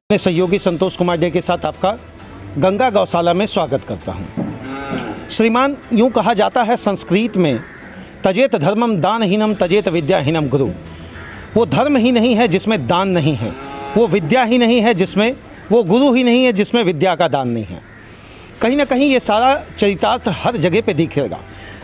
मैं सहयोगी संतोष कुमार डे के साथ आपका गंगा गौशाला में स्वागत करता हूं। श्रीमान, यूं कहा जाता है संस्कृत में, तजेत धर्मम दानहीनम तजेत विद्याहीनम गुरु। वो धर्म ही नहीं है जिसमें दान नहीं है, वो विद्या ही नहीं है जिसमें, वो गुरु ही नहीं है जिसमें विद्या का दान नहीं है। कहीं ना कहीं ये सारा चरितार्थ हर जगह पे दिखेगा।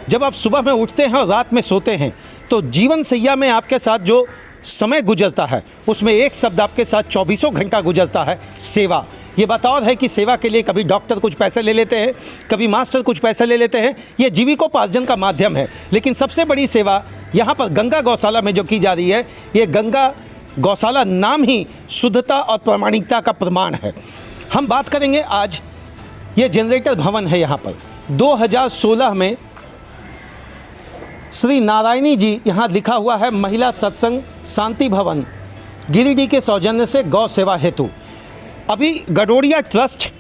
जब आप सुबह में उठते हैं और रात में सोते हैं तो जीवन सैया में आपके साथ जो समय गुजरता है उसमें एक शब्द आपके साथ 24 घंटा गुजरता है, सेवा। ये बात और है कि सेवा के लिए कभी डॉक्टर कुछ पैसे ले लेते हैं, कभी मास्टर कुछ पैसे ले लेते हैं, ये जीविकोपार्जन का माध्यम है। लेकिन सबसे बड़ी सेवा यहाँ पर गंगा गौशाला में जो की जा रही है, ये गंगा गौशाला नाम ही शुद्धता और प्रामाणिकता का प्रमाण है। हम बात करेंगे आज, ये जनरेटर भवन है यहाँ पर 2016 में श्री नारायणी जी, यहाँ लिखा हुआ है महिला सत्संग शांति भवन गिरिडीह के सौजन्य से गौ सेवा हेतु। अभी गडोरिया ट्रस्ट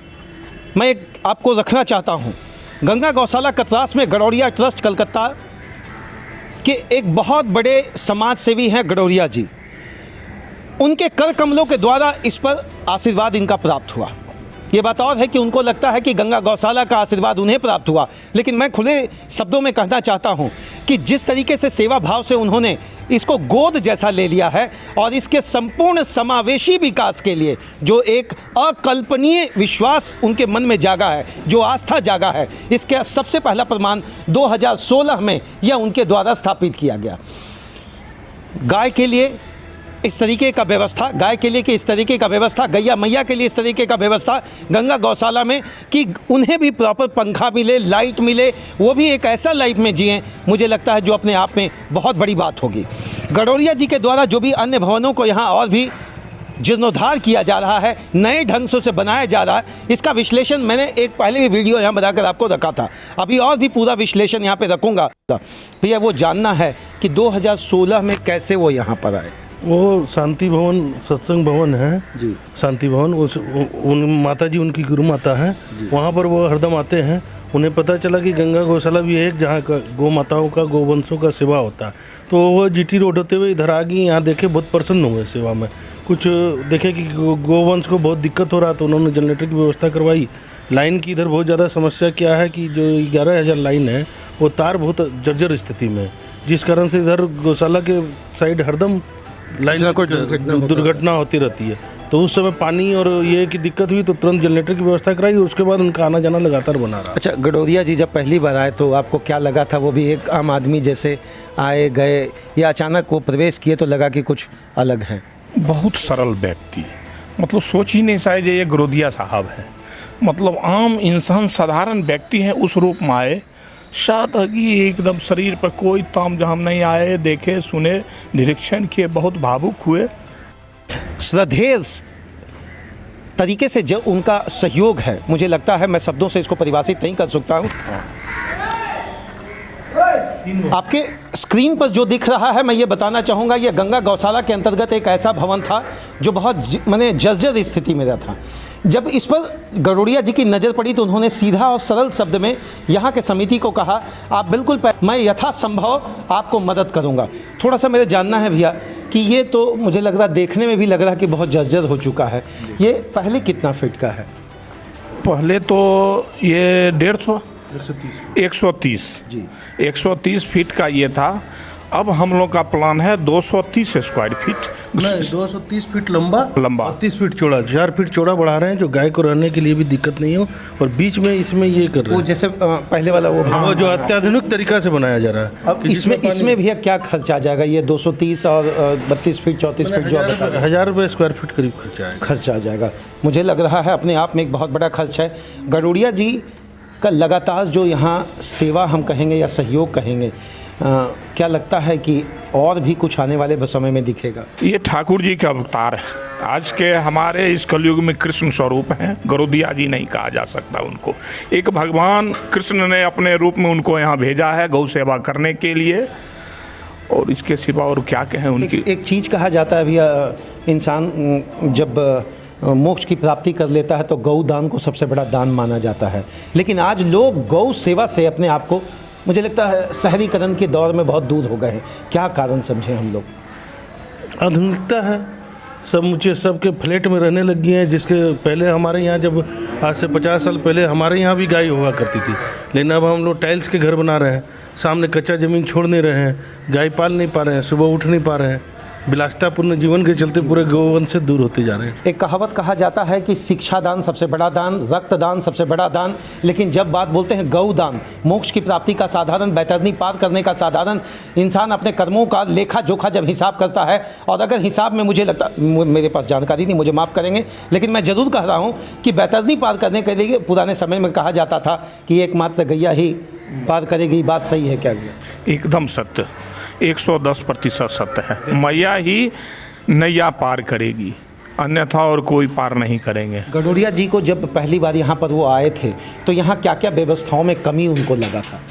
मैं आपको रखना चाहता हूँ। गंगा गौशाला कतरास में गडोरिया ट्रस्ट कलकत्ता के एक बहुत बड़े समाज सेवी हैं गडोरिया जी। उनके कर कमलों के द्वारा इस पर आशीर्वाद इनका प्राप्त हुआ। ये बात और है कि उनको लगता है कि गंगा गौशाला का आशीर्वाद उन्हें प्राप्त हुआ, लेकिन मैं खुले शब्दों में कहना चाहता हूँ कि जिस तरीके से सेवा भाव से उन्होंने इसको गोद जैसा ले लिया है और इसके संपूर्ण समावेशी विकास के लिए जो एक अकल्पनीय विश्वास उनके मन में जागा है, जो आस्था जागा है, इसका सबसे पहला प्रमाण 2016 में यह उनके द्वारा स्थापित किया गया। गाय के लिए इस तरीके का व्यवस्था, गाय के लिए कि इस तरीके का व्यवस्था, गैया मैया के लिए इस तरीके का व्यवस्था गंगा गौशाला में कि उन्हें भी प्रॉपर पंखा मिले, लाइट मिले, वो भी एक ऐसा लाइफ में जिएं, मुझे लगता है जो अपने आप में बहुत बड़ी बात होगी। गडोरिया जी के द्वारा जो भी अन्य भवनों को यहाँ और भी जीर्णोद्धार किया जा रहा है, नए ढंग से उसे बनाया जा रहा है, इसका विश्लेषण मैंने एक पहले भी वीडियो यहाँ बनाकर आपको रखा था, अभी और भी पूरा विश्लेषण यहाँ पे रखूँगा। भैया वो जानना है कि 2016 में कैसे वो यहाँ पर आए। वो शांति भवन सत्संग भवन है जी, शांति भवन, उन माता जी उनकी गुरु माता हैं, वहाँ पर वो हरदम आते हैं। उन्हें पता चला कि गंगा गौशाला भी है जहाँ का गौ माताओं का, गोवंशों का सेवा होता है, तो वो जीटी रोड होते हुए इधर आ गई। यहाँ देखे बहुत प्रसन्न हुए सेवा में, कुछ देखे कि गोवंश को बहुत दिक्कत हो रहा, तो उन्होंने जनरेटर की व्यवस्था करवाई। लाइन की इधर बहुत ज़्यादा समस्या क्या है कि जो 11,000 लाइन है वो तार बहुत जर्जर स्थिति में, जिस कारण से इधर गौशाला के साइड हरदम लाइन दुर्घटना होती रहती है। तो उस समय पानी और ये की दिक्कत हुई तो तुरंत जनरेटर की व्यवस्था कराई, उसके बाद उनका आना जाना लगातार बना रहा। अच्छा, गडोरिया जी जब पहली बार आए तो आपको क्या लगा था? वो भी एक आम आदमी जैसे आए गए या अचानक वो प्रवेश किए तो लगा कि कुछ अलग है? बहुत सरल व्यक्ति, मतलब सोच ही नहीं शायद ये गडोरिया साहब है, मतलब आम इंसान साधारण व्यक्ति हैं उस रूप में आए। सादगी एकदम, शरीर पर कोई तामझाम नहीं आए, देखे सुने निरीक्षण किए, बहुत भावुक हुए। श्रद्धेय तरीके से जो उनका सहयोग है, मुझे लगता है मैं शब्दों से इसको परिभाषित नहीं कर सकता हूँ। आपके स्क्रीन पर जो दिख रहा है, मैं ये बताना चाहूँगा, ये गंगा गौशाला के अंतर्गत एक ऐसा भवन था जो बहुत माने जर्जर स्थिति में था। जब इस पर गडोरिया जी की नज़र पड़ी तो उन्होंने सीधा और सरल शब्द में यहाँ के समिति को कहा, आप बिल्कुल, मैं यथासंभव आपको मदद करूँगा। थोड़ा सा मेरे जानना है भैया कि ये तो मुझे लग रहा, देखने में भी लग रहा कि बहुत जर्जर हो चुका है, ये पहले कितना फीट का है? पहले तो ये 130 जी, 130 फीट का ये था। अब हम लोग का प्लान है 230 स्क्वायर फीट, नहीं 230 फीट लंबा 30 फीट चौड़ा, 4 फीट चौड़ा बढ़ा रहे हैं, जो गाय को रहने के लिए भी दिक्कत नहीं हो। और बीच में इसमें ये कर रहे हैं वो जैसे पहले वाला वो जो अत्याधुनिक तरीका से बनाया जा रहा है। अब इसमें भैया क्या खर्च आ जाएगा? ये 230 और 32 फीट 34 फीट जो 1000 रुपये स्क्वायर फीट करीब खर्च आ जाएगा। मुझे लग रहा है अपने आप में एक बहुत बड़ा खर्च है। गडोरिया जी का लगातार जो यहाँ सेवा हम कहेंगे या सहयोग कहेंगे, क्या लगता है कि और भी कुछ आने वाले समय में दिखेगा? ये ठाकुर जी का अवतार है, आज के हमारे इस कलयुग में कृष्ण स्वरूप हैं। गडोरिया जी नहीं कहा जा सकता उनको, एक भगवान कृष्ण ने अपने रूप में उनको यहाँ भेजा है गौ सेवा करने के लिए, और इसके सिवा और क्या कहें उनकी। एक चीज़ कहा जाता है भैया, इंसान जब मोक्ष की प्राप्ति कर लेता है तो गौ दान को सबसे बड़ा दान माना जाता है, लेकिन आज लोग गौ सेवा से अपने आप को, मुझे लगता है, शहरीकरण के दौर में बहुत दूर हो गए हैं। क्या कारण समझे हम लोग? आधुनिकता है, समूचे सबके फ्लैट में रहने लग गए हैं। जिसके पहले हमारे यहाँ जब आज से 50 साल पहले हमारे यहाँ भी गाय हुआ करती थी, लेकिन अब हम लोग टाइल्स के घर बना रहे हैं, सामने कच्चा ज़मीन छोड़ नहीं रहे हैं, गाय पाल नहीं पा रहे हैं, सुबह उठ नहीं पा रहे हैं, विलासितापूर्ण जीवन के चलते पूरे गौवंश से दूर होते जा रहे हैं। एक कहावत कहा जाता है कि शिक्षा दान सबसे बड़ा दान, रक्तदान सबसे बड़ा दान, लेकिन जब बात बोलते हैं गौ दान, मोक्ष की प्राप्ति का साधारण, बैतरनी पार करने का साधारण, इंसान अपने कर्मों का लेखा जोखा जब हिसाब करता है, और अगर हिसाब में मुझे लगता, मेरे पास जानकारी नहीं, मुझे माफ़ करेंगे, लेकिन मैं ज़रूर कह रहा हूँ कि बैतरनी पार करने के लिए पुराने समय में कहा जाता था कि एकमात्र गैया ही पार करेगी। बात सही है क्या? एकदम सत्य, 110% सत्य है। मैया ही नैया पार करेगी, अन्यथा और कोई पार नहीं करेंगे। गडोरिया जी को जब पहली बार यहाँ पर वो आए थे तो यहाँ क्या क्या व्यवस्थाओं में कमी उनको लगा था?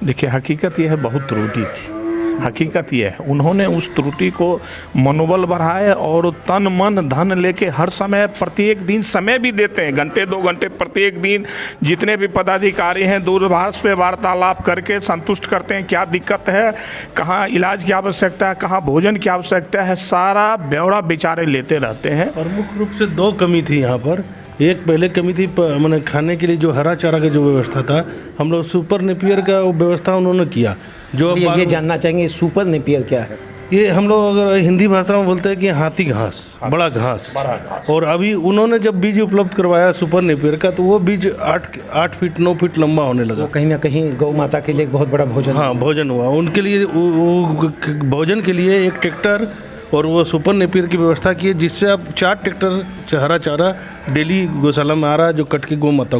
देखिए, हकीकत यह है, बहुत त्रुटि थी। हकीकत यह है, उन्होंने उस त्रुटि को मनोबल बढ़ाए और तन मन धन लेके हर समय प्रत्येक दिन समय भी देते हैं, घंटे 2 घंटे प्रत्येक दिन। जितने भी पदाधिकारी हैं दूरभाष पे वार्तालाप करके संतुष्ट करते हैं, क्या दिक्कत है, कहाँ इलाज की आवश्यकता है, कहाँ भोजन की आवश्यकता है, सारा ब्यौरा बेचारे लेते रहते हैं। प्रमुख रूप से 2 कमी थी यहाँ पर। एक पहले कमी थी मैंने खाने के लिए जो हरा चारा का जो व्यवस्था था, हम लोग सुपर नेपियर का व्यवस्था उन्होंने किया। जो ये जानना चाहेंगे सुपर नेपियर क्या है? ये हम लोग अगर हिंदी भाषा में बोलते हैं कि हाथी घास, बड़ा घास। और अभी उन्होंने जब बीज उपलब्ध करवाया सुपर नेपियर का, तो वो बीज 8 फीट 9 फीट लंबा होने लगा। कहीं ना कहीं गौ माता के लिए एक बहुत बड़ा भोजन, हाँ भोजन हुआ उनके लिए। भोजन के लिए एक ट्रैक्टर और वो सुपर नेपियर की व्यवस्था की है, जिससे अब 4 ट्रैक्टर हरा चारा डेली गौशाला में आ रहा है, जो कट के गौ माता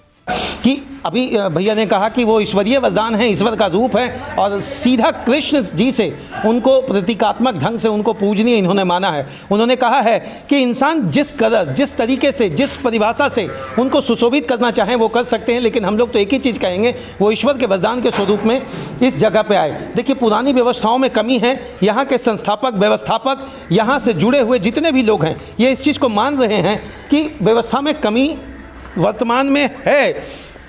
कि अभी भैया ने कहा कि वो ईश्वरीय वरदान है, ईश्वर का रूप है, और सीधा कृष्ण जी से उनको प्रतीकात्मक ढंग से उनको पूजनीय इन्होंने माना है। उन्होंने कहा है कि इंसान जिस तरीके से, जिस परिभाषा से उनको सुशोभित करना चाहें वो कर सकते हैं, लेकिन हम लोग तो एक ही चीज़ कहेंगे, वो ईश्वर के वरदान के स्वरूप में इस जगह पे आए। देखिए, पुरानी व्यवस्थाओं में कमी है। यहाँ के संस्थापक, व्यवस्थापक, यहाँ से जुड़े हुए जितने भी लोग हैं, ये इस चीज़ को मान रहे हैं कि व्यवस्था में कमी वर्तमान में है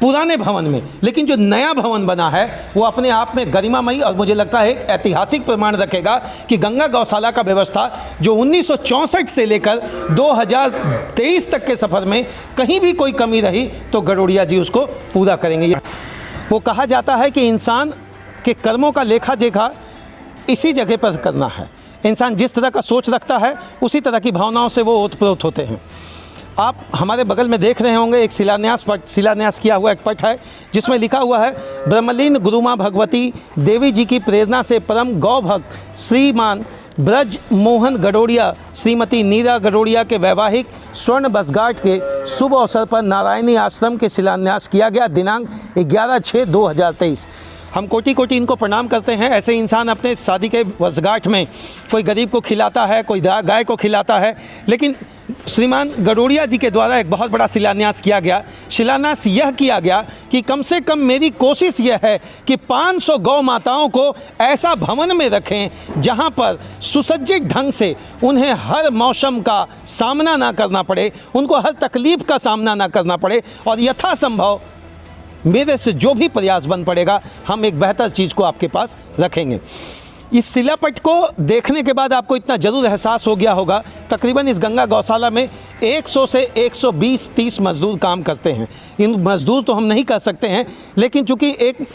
पुराने भवन में, लेकिन जो नया भवन बना है वो अपने आप में गरिमामयी, और मुझे लगता है एक ऐतिहासिक प्रमाण रखेगा कि गंगा गौशाला का व्यवस्था जो 1964 से लेकर 2023 तक के सफ़र में कहीं भी कोई कमी रही तो गडोरिया जी उसको पूरा करेंगे। वो कहा जाता है कि इंसान के कर्मों का लेखा जोखा इसी जगह पर करना है। इंसान जिस तरह का सोच रखता है उसी तरह की भावनाओं से वो ओतप्रोत होते हैं। आप हमारे बगल में देख रहे होंगे एक शिलान्यास किया हुआ एक पट है, जिसमें लिखा हुआ है, ब्रह्मलीन गुरुमाँ भगवती देवी जी की प्रेरणा से परम गौ भक्त श्रीमान ब्रज मोहन गडोरिया श्रीमती नीरा गडोरिया के वैवाहिक स्वर्ण बसगांठ के शुभ अवसर पर नारायणी आश्रम के शिलान्यास किया गया, दिनांक 11/6/2023। हम कोटि कोटि इनको प्रणाम करते हैं। ऐसे इंसान अपने शादी के वर्षगांठ में कोई गरीब को खिलाता है, कोई गाय को खिलाता है, लेकिन श्रीमान गडोरिया जी के द्वारा एक बहुत बड़ा शिलान्यास किया गया। शिलान्यास यह किया गया कि कम से कम मेरी कोशिश यह है कि 500 गौ माताओं को ऐसा भवन में रखें जहां पर सुसज्जित ढंग से उन्हें हर मौसम का सामना ना करना पड़े, उनको हर तकलीफ़ का सामना ना करना पड़े, और यथासंभव मेरे से जो भी प्रयास बन पड़ेगा हम एक बेहतर चीज़ को आपके पास रखेंगे। इस शिलापट को देखने के बाद आपको इतना ज़रूर एहसास हो गया होगा, तकरीबन इस गंगा गौशाला में 100 से 120-130 मज़दूर काम करते हैं। इन मज़दूर तो हम नहीं कह सकते हैं, लेकिन चूँकि एक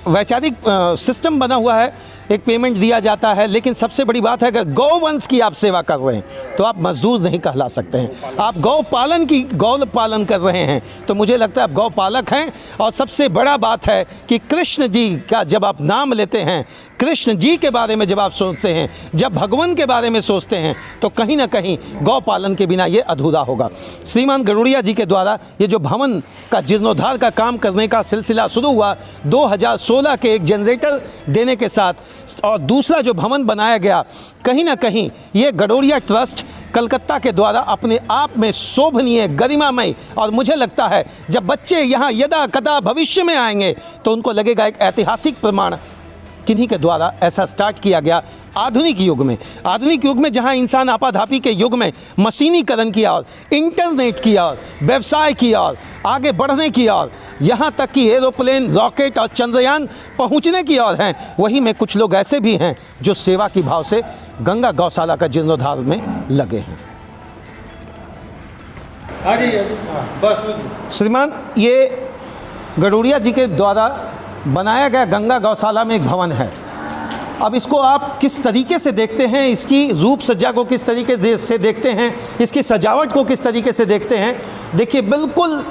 वैचारिक सिस्टम बना हुआ है, एक पेमेंट दिया जाता है, लेकिन सबसे बड़ी बात है कि गौवंश की आप सेवा कर रहे हैं तो आप मजदूर नहीं कहला सकते हैं। आप गौ पालन कर रहे हैं तो मुझे लगता है आप गौ पालक हैं। और सबसे बड़ा बात है कि कृष्ण जी का जब आप नाम लेते हैं, कृष्ण जी के बारे में जब आप सोचते हैं, जब भगवान के बारे में सोचते हैं, तो कहीं ना कहीं गौ पालन के बिना ये अधूरा होगा। श्रीमान गडोरिया जी के द्वारा ये जो भवन का जीर्णोद्धार का काम करने का सिलसिला शुरू हुआ 2016 के एक जनरेटर देने के साथ, और दूसरा जो भवन बनाया गया, कहीं ना कहीं ये गडोरिया ट्रस्ट कलकत्ता के द्वारा अपने आप में शोभनीय, गरिमामय, और मुझे लगता है जब बच्चे यहाँ यदा कदा भविष्य में आएंगे तो उनको लगेगा एक ऐतिहासिक प्रमाण किन्हीं के द्वारा ऐसा स्टार्ट किया गया। आधुनिक युग में जहां इंसान आपाधापी के युग में मशीनीकरण की ओर, इंटरनेट की ओर, व्यवसाय की ओर आगे बढ़ने की ओर, यहाँ तक कि एरोप्लेन, रॉकेट और चंद्रयान पहुँचने की ओर हैं, वहीं में कुछ लोग ऐसे भी हैं जो सेवा की भाव से गंगा गौशाला का जीर्णोद्धार में लगे हैं। श्रीमान, ये गडोरिया जी के द्वारा बनाया गया गंगा गौशाला में एक भवन है। अब इसको आप किस तरीके से देखते हैं, इसकी रूप सज्जा को किस तरीके से देखते हैं, इसकी सजावट को किस तरीके से देखते हैं? देखिए, बिल्कुल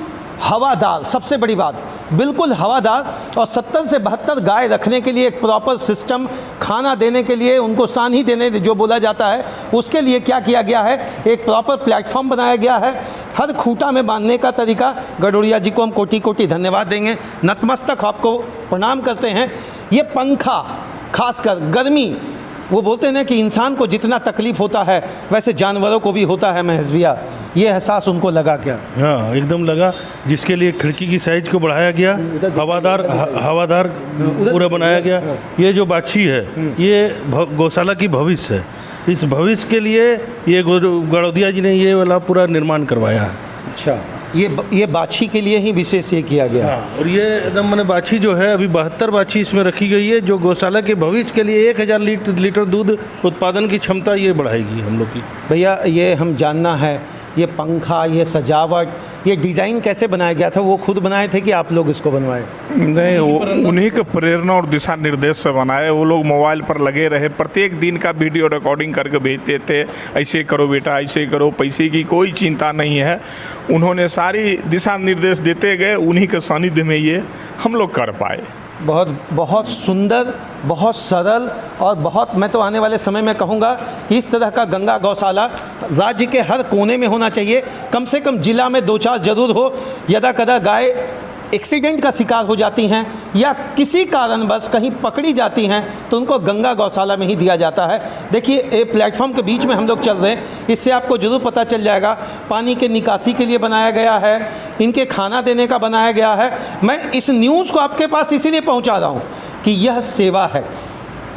हवादार, सबसे बड़ी बात, बिल्कुल हवादार, और 70 से 72 गाय रखने के लिए एक प्रॉपर सिस्टम, खाना देने के लिए, उनको सानी देने जो बोला जाता है, उसके लिए क्या किया गया है, एक प्रॉपर प्लेटफॉर्म बनाया गया है। हर खूंटा में बांधने का तरीका, गडोरिया जी को हम कोटि कोटि धन्यवाद देंगे, नतमस्तक आपको प्रणाम करते हैं। ये पंखा, खासकर गर्मी, वो बोलते हैं ना कि इंसान को जितना तकलीफ होता है वैसे जानवरों को भी होता है महेश भैया, ये एहसास उनको लगा क्या? हाँ, एकदम लगा, जिसके लिए खिड़की की साइज को बढ़ाया गया, हवादार पूरा बनाया गया। ये जो बाछी है ये गौशाला की भविष्य है, इस भविष्य के लिए ये गडोदिया जी ने ये वाला पूरा निर्माण करवाया है। अच्छा, ये बाछी के लिए ही विशेष ये किया गया। हाँ, और ये एकदम मैंने बाछी जो है अभी 72 बाछी इसमें रखी गई है, जो गौशाला के भविष्य के लिए 1000 लीटर दूध उत्पादन की क्षमता ये बढ़ाएगी हम लोग की। भैया, ये हम जानना है, ये पंखा, ये सजावट, ये डिज़ाइन कैसे बनाया गया था? वो खुद बनाए थे कि आप लोग इसको बनवाए? नहीं, वो उन्हीं के प्रेरणा और दिशा निर्देश से बनाए। वो लोग मोबाइल पर लगे रहे, प्रत्येक दिन का वीडियो रिकॉर्डिंग करके भेजते थे, ऐसे करो बेटा, ऐसे करो, पैसे की कोई चिंता नहीं है। उन्होंने सारी दिशा निर्देश देते गए, उन्हीं के सानिध्य में ये हम लोग कर पाए। बहुत सुंदर, बहुत सरल, और बहुत, मैं तो आने वाले समय में कहूँगा कि इस तरह का गंगा गौशाला राज्य के हर कोने में होना चाहिए। कम से कम जिला में 2-4 जरूर हो। यदा कदा गाय एक्सीडेंट का शिकार हो जाती हैं या किसी कारणवश कहीं पकड़ी जाती हैं तो उनको गंगा गौशाला में ही दिया जाता है। देखिए, एक प्लेटफॉर्म के बीच में हम लोग चल रहे हैं, इससे आपको जरूर पता चल जाएगा। पानी के निकासी के लिए बनाया गया है, इनके खाना देने का बनाया गया है। मैं इस न्यूज़ को आपके पास इसीलिए पहुंचा रहा हूं कि यह सेवा है,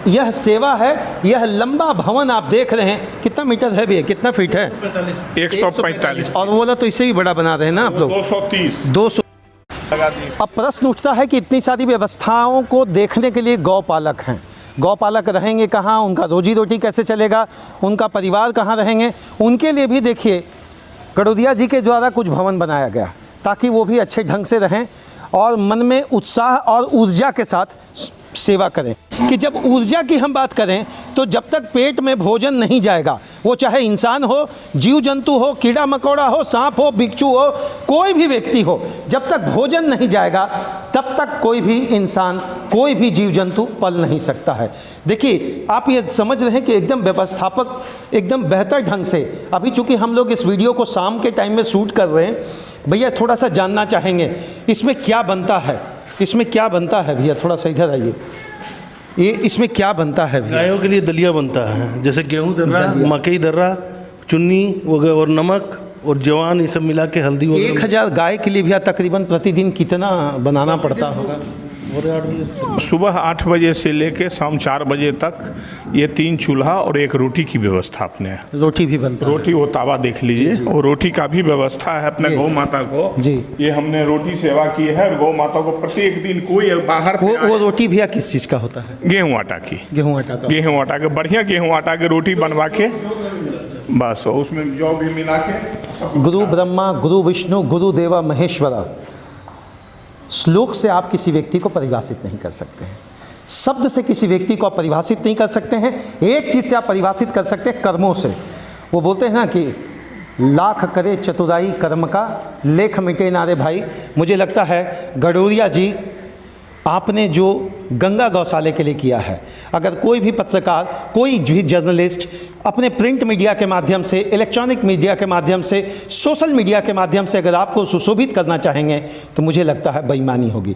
यह सेवा है। यह लंबा भवन आप देख रहे हैं, कितना मीटर है भैया, कितना फीट है? 145। और वो तो इससे भी बड़ा बना रहे हैं ना आप लोग, 230। अब प्रश्न उठता है कि इतनी सारी व्यवस्थाओं को देखने के लिए गौपालक हैं, गौपालक रहेंगे कहाँ, उनका रोजी रोटी कैसे चलेगा, उनका परिवार कहाँ रहेंगे? उनके लिए भी देखिए गडोदिया जी के द्वारा कुछ भवन बनाया गया ताकि वो भी अच्छे ढंग से रहें और मन में उत्साह और ऊर्जा के साथ सेवा करें। कि जब ऊर्जा की हम बात करें तो जब तक पेट में भोजन नहीं जाएगा, वो चाहे इंसान हो, जीव जंतु हो, कीड़ा मकोड़ा हो, सांप हो, बिच्छू हो, कोई भी व्यक्ति हो, जब तक भोजन नहीं जाएगा तब तक कोई भी इंसान, कोई भी जीव जंतु पल नहीं सकता है। देखिए, आप ये समझ रहे हैं कि एकदम व्यवस्थापक एकदम बेहतर ढंग से, अभी चूँकि हम लोग इस वीडियो को शाम के टाइम में शूट कर रहे हैं, भैया थोड़ा सा जानना चाहेंगे इसमें क्या बनता है, इसमें क्या बनता है भैया? थोड़ा सा इधर आइए, ये इसमें क्या बनता है भैया? गायों के लिए दलिया बनता है, जैसे गेहूँ दर्रा, मकई दर्रा, चुन्नी और नमक और जवान, ये सब मिला के हल्दी वगैरह। 1000 गाय के लिए भैया तकरीबन प्रतिदिन कितना बनाना पड़ता होगा? सुबह 8 बजे से लेके शाम 4 बजे तक ये 3 चूल्हा और 1 रोटी की व्यवस्था अपने। रोटी भी बनता है? रोटी वो तावा देख लीजिए, और रोटी का भी व्यवस्था है अपने गौ माता को जी। ये हमने रोटी सेवा की है। गौ माता को प्रत्येक दिन कोई बाहर से वो रोटी भैया किस चीज़ का होता है? गेहूँ आटा की, गेहूँ आटा का। गेहूँ आटा के, बढ़िया गेहूँ आटा के रोटी बनवा के, बस उसमें जौ भी मिला के। गुरु ब्रह्मा, गुरु विष्णु, गुरु देवा महेश्वरा, श्लोक से आप किसी व्यक्ति को परिभाषित नहीं कर सकते हैं, शब्द से किसी व्यक्ति को आप परिभाषित नहीं कर सकते हैं। एक चीज़ से आप परिभाषित कर सकते हैं, कर्मों से। वो बोलते हैं ना कि लाख करे चतुराई कर्म का, लेख मिटे नारे भाई। मुझे लगता है गडोरिया जी, आपने जो गंगा गौशाले के लिए किया है, अगर कोई भी पत्रकार, कोई भी जर्नलिस्ट अपने प्रिंट मीडिया के माध्यम से, इलेक्ट्रॉनिक मीडिया के माध्यम से, सोशल मीडिया के माध्यम से अगर आपको सुशोभित करना चाहेंगे तो मुझे लगता है बेईमानी होगी।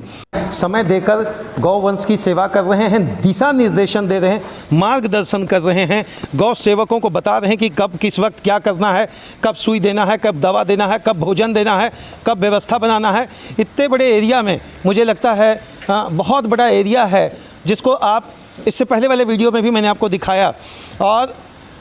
समय देकर गौवंश की सेवा कर रहे हैं, दिशा निर्देशन दे रहे हैं, मार्गदर्शन कर रहे हैं, गौ सेवकों को बता रहे हैं कि कब किस वक्त क्या करना है, कब सुई देना है, कब दवा देना है, कब भोजन देना है, कब व्यवस्था बनाना है। इतने बड़े एरिया में मुझे लगता है बहुत बड़ा एरिया है जिसको आप, इससे पहले वाले वीडियो में भी मैंने आपको दिखाया, और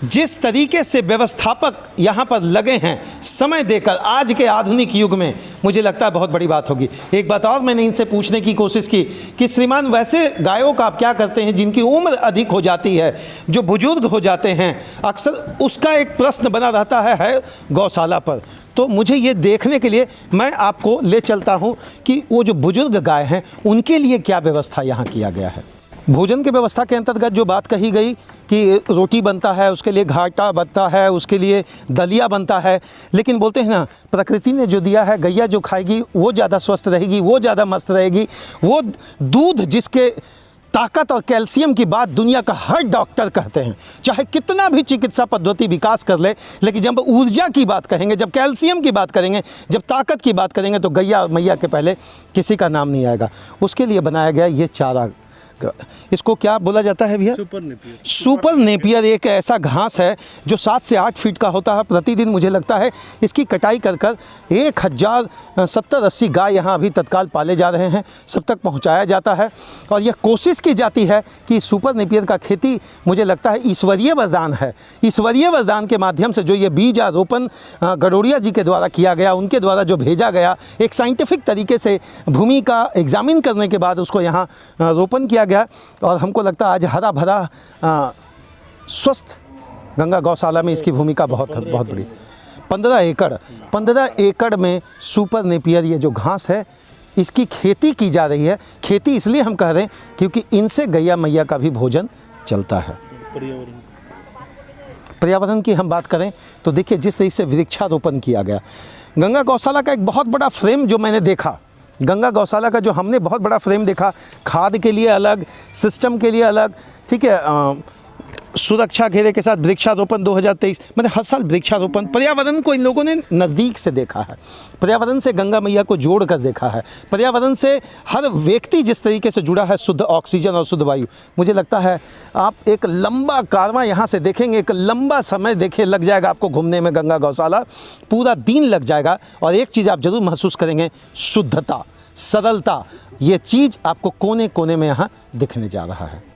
जिस तरीके से व्यवस्थापक यहाँ पर लगे हैं समय देकर आज के आधुनिक युग में, मुझे लगता है बहुत बड़ी बात होगी। एक बात और मैंने इनसे पूछने की कोशिश की कि श्रीमान वैसे गायों का आप क्या करते हैं जिनकी उम्र अधिक हो जाती है, जो बुजुर्ग हो जाते हैं, अक्सर उसका एक प्रश्न बना रहता है गौशाला पर। तो मुझे ये देखने के लिए मैं आपको ले चलता हूँ कि वो जो बुजुर्ग गाय हैं उनके लिए क्या व्यवस्था यहाँ किया गया है। भोजन की व्यवस्था के अंतर्गत जो बात कही गई कि रोटी बनता है, उसके लिए घाटा बनता है, उसके लिए दलिया बनता है, लेकिन बोलते हैं ना प्रकृति ने जो दिया है, गैया जो खाएगी वो ज़्यादा स्वस्थ रहेगी, वो ज़्यादा मस्त रहेगी। वो दूध जिसके ताकत और कैल्शियम की बात दुनिया का हर डॉक्टर कहते हैं, चाहे कितना भी चिकित्सा पद्धति विकास कर ले, लेकिन जब ऊर्जा की बात कहेंगे, जब कैल्शियम की बात करेंगे, जब ताकत की बात करेंगे तो गैया मैया के पहले किसी का नाम नहीं आएगा। उसके लिए बनाया गया ये चारा। इसको क्या बोला जाता है भैया? सुपर नेपियर एक ऐसा घास है जो 7 से 8 फीट का होता है। प्रतिदिन मुझे लगता है इसकी कटाई कर 1070-80 गाय यहाँ अभी तत्काल पाले जा रहे हैं, सब तक पहुँचाया जाता है। और यह कोशिश की जाती है कि सुपर नेपियर का खेती, मुझे लगता है ईश्वरीय वरदान है। ईश्वरीय वरदान के माध्यम से जो ये बीज आरोपण गडोरिया जी के द्वारा किया गया, उनके द्वारा जो भेजा गया, एक साइंटिफिक तरीके से भूमि का एग्जामिन करने के बाद उसको यहाँ रोपण किया गया। और हमको लगता है आज हरा भरा स्वस्थ गंगा गौशाला में इसकी भूमिका बहुत बड़ी। 15 एकड़ में सुपर नेपियर ये जो घास है इसकी खेती की जा रही है। खेती इसलिए हम कह रहे हैं क्योंकि इनसे गैया मैया का भी भोजन चलता है। पर्यावरण की हम बात करें तो देखिए जिस तरीके से वृक्षारोपण किया गया, गंगा गौशाला का एक बहुत बड़ा फ्रेम जो मैंने देखा, गंगा गौशाला का जो हमने बहुत बड़ा फ्रेम देखा, खाद के लिए अलग, सिस्टम के लिए अलग, ठीक है, सुरक्षा घेरे के साथ वृक्षारोपण 2023, मैंने हर साल वृक्षारोपण, पर्यावरण को इन लोगों ने नज़दीक से देखा है, पर्यावरण से गंगा मैया को जोड़ कर देखा है, पर्यावरण से हर व्यक्ति जिस तरीके से जुड़ा है, शुद्ध ऑक्सीजन और शुद्ध वायु। मुझे लगता है आप एक लंबा कारवां यहाँ से देखेंगे, एक लंबा समय देखे लग जाएगा आपको घूमने में गंगा गौशाला, पूरा दिन लग जाएगा। और एक चीज़ आप ज़रूर महसूस करेंगे, शुद्धता, सरलता, ये चीज़ आपको कोने कोने में यहाँ दिखने जा रहा है।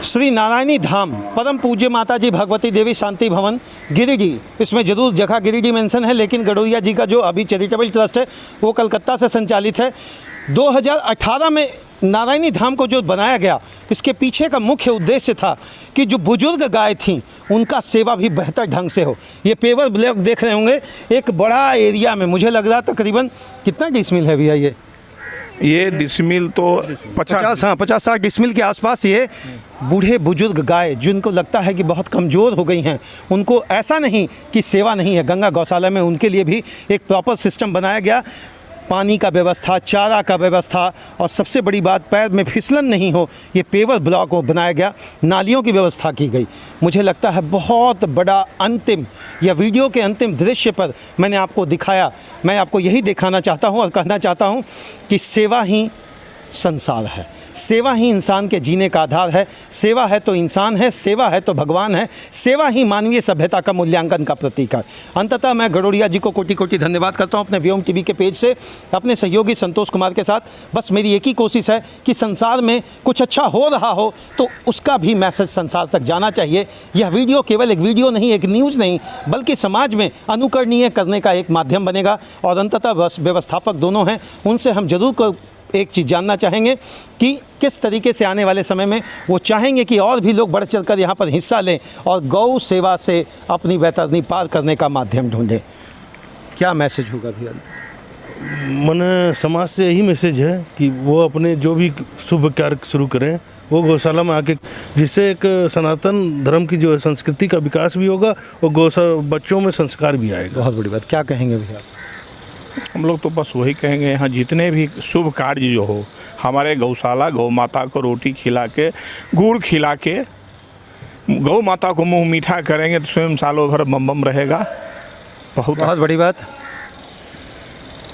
श्री नारायणी धाम परम पूज्य माता जी भगवती देवी शांति भवन गिरिडीह, इसमें जरूर जगह गिरिडीह मेंशन है, लेकिन गडोरिया जी का जो अभी चैरिटेबल ट्रस्ट है वो कलकत्ता से संचालित है। 2018 में नारायणी धाम को जो बनाया गया, इसके पीछे का मुख्य उद्देश्य था कि जो बुजुर्ग गाय थीं उनका सेवा भी बेहतर ढंग से हो। ये पेवर ब्लॉक देख रहे होंगे, एक बड़ा एरिया में, मुझे लग रहा तकरीबन कितना डिसमिल है भैया ये डिसमिल तो 50-60 डिसमिल के आसपास। ये बूढ़े बुजुर्ग गाय जिनको लगता है कि बहुत कमज़ोर हो गई हैं, उनको ऐसा नहीं कि सेवा नहीं है, गंगा गौशाला में उनके लिए भी एक प्रॉपर सिस्टम बनाया गया, पानी का व्यवस्था, चारा का व्यवस्था, और सबसे बड़ी बात पैर में फिसलन नहीं हो, ये पेवर ब्लॉक बनाया गया, नालियों की व्यवस्था की गई। मुझे लगता है बहुत बड़ा अंतिम या वीडियो के अंतिम दृश्य पर मैंने आपको दिखाया। मैं आपको यही दिखाना चाहता हूँ और कहना चाहता हूँ कि सेवा ही संसार है, सेवा ही इंसान के जीने का आधार है। सेवा है तो इंसान है, सेवा है तो भगवान है, सेवा ही मानवीय सभ्यता का मूल्यांकन का प्रतीक है। अंततः मैं गडोरिया जी को कोटि कोटि धन्यवाद करता हूं अपने व्योम टीवी के पेज से, अपने सहयोगी संतोष कुमार के साथ। बस मेरी एक ही कोशिश है कि संसार में कुछ अच्छा हो रहा हो तो उसका भी मैसेज संसार तक जाना चाहिए। यह वीडियो केवल एक वीडियो नहीं, एक न्यूज़ नहीं, बल्कि समाज में अनुकरणीय करने का एक माध्यम बनेगा। और अंततः बस व्यवस्थापक दोनों हैं, उनसे हम जरूर एक चीज़ जानना चाहेंगे कि किस तरीके से आने वाले समय में वो चाहेंगे कि और भी लोग बढ़ चढ़कर यहाँ पर हिस्सा लें और गौ सेवा से अपनी वैतरणी पार करने का माध्यम ढूंढें। क्या मैसेज होगा भैया? मन समाज से यही मैसेज है कि वो अपने जो भी शुभ कार्य शुरू करें वो गौशाला में आके, जिससे एक सनातन धर्म की जो है संस्कृति का विकास भी होगा और बच्चों में संस्कार भी आएगा। बहुत बड़ी बात। क्या कहेंगे भैया? हम लोग तो बस वही कहेंगे, यहाँ जितने भी शुभ कार्य जो हो, हमारे गौशाला गौ माता को रोटी खिला के, गुड़ खिला के गौ माता को मुंह मीठा करेंगे तो स्वयं सालों भर बम बम रहेगा। बहुत बड़ी बात।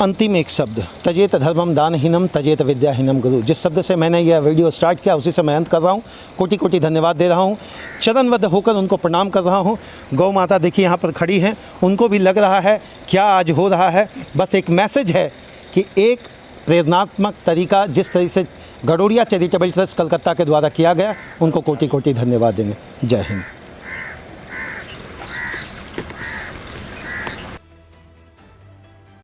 अंतिम एक शब्द, तजेत धर्मम दानहीनम तजेत विद्याहीनम गुरु। जिस शब्द से मैंने यह वीडियो स्टार्ट किया उसी से मैं अंत कर रहा हूँ। कोटि कोटि धन्यवाद दे रहा हूँ, चरणबद्ध होकर उनको प्रणाम कर रहा हूँ। गौ माता देखिए यहाँ पर खड़ी हैं, उनको भी लग रहा है क्या आज हो रहा है। बस एक मैसेज है कि एक प्रेरणात्मक तरीका जिस तरह से गडोरिया चैरिटेबल ट्रस्ट कलकत्ता के द्वारा किया गया, उनको कोटि कोटि धन्यवाद देंगे। जय हिंद।